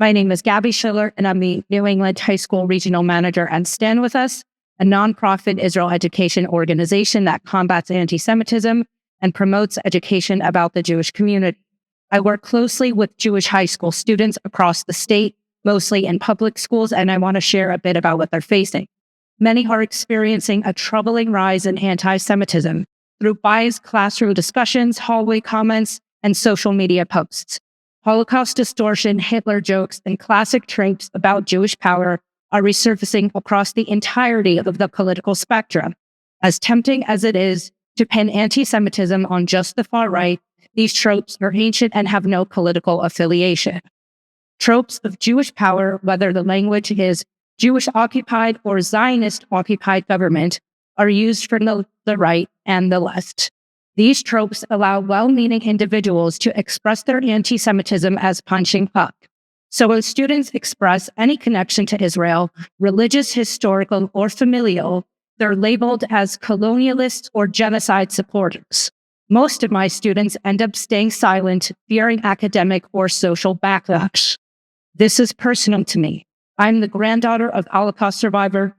My name is Gabi Schiller, and I'm the New England High School Regional Manager at StandWithUs, a nonprofit Israel education organization that combats anti-Semitism and promotes education about the Jewish community. I work closely with Jewish high school students across the state, mostly in public schools, and I want to share a bit about what they're facing. Many are experiencing a troubling rise in anti-Semitism through biased classroom discussions, hallway comments, and social media posts. Holocaust distortion, Hitler jokes, and classic tropes about Jewish power are resurfacing across the entirety of the political spectrum. As tempting as it is to pin anti-Semitism on just the far right, these tropes are ancient and have no political affiliation. Tropes of Jewish power, whether the language is Jewish-occupied or Zionist-occupied government, are used from the right and the left. These tropes allow well-meaning individuals to express their anti-Semitism as punching up. So when students express any connection to Israel, religious, historical, or familial, they're labeled as colonialists or genocide supporters. Most of my students end up staying silent, fearing academic or social backlash. This is personal to me. I'm the granddaughter of Holocaust survivor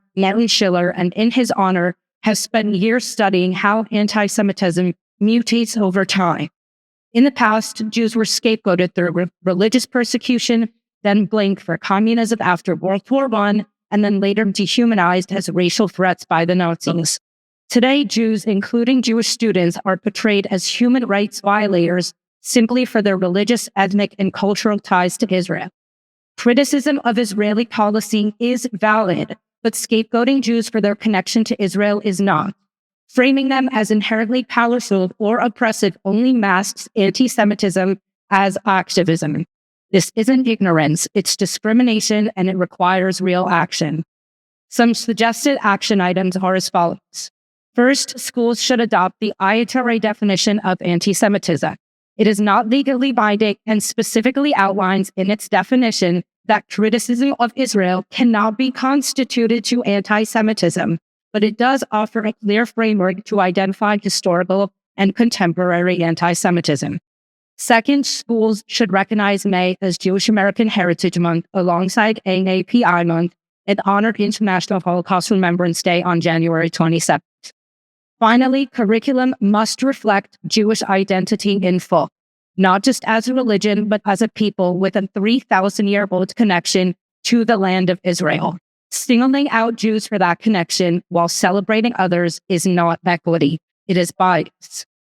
Schiller, and in his honor, have spent years studying how anti-Semitism mutates over time. In the past, Jews were scapegoated through religious persecution, then blamed for communism after World War I, and then later dehumanized as racial threats by the Nazis. Today, Jews, including Jewish students, are portrayed as human rights violators simply for their religious, ethnic, and cultural ties to Israel. Criticism of Israeli policy is valid, but scapegoating Jews for their connection to Israel is not. Framing them as inherently powerful or oppressive only masks anti-Semitism as activism. This isn't ignorance, it's discrimination, and it requires real action. Some suggested action items are as follows. First, schools should adopt the IHRA definition of anti-Semitism. It is not legally binding and specifically outlines in its definition that criticism of Israel cannot be constituted to anti-Semitism, but it does offer a clear framework to identify historical and contemporary anti-Semitism. Second, schools should recognize May as Jewish American Heritage Month alongside AAPI Month and honor International Holocaust Remembrance Day on January 27th. Finally, curriculum must reflect Jewish identity in full, not just as a religion, but as a people with a 3,000-year-old connection to the land of Israel. Singling out Jews for that connection while celebrating others is not equity. It is bias.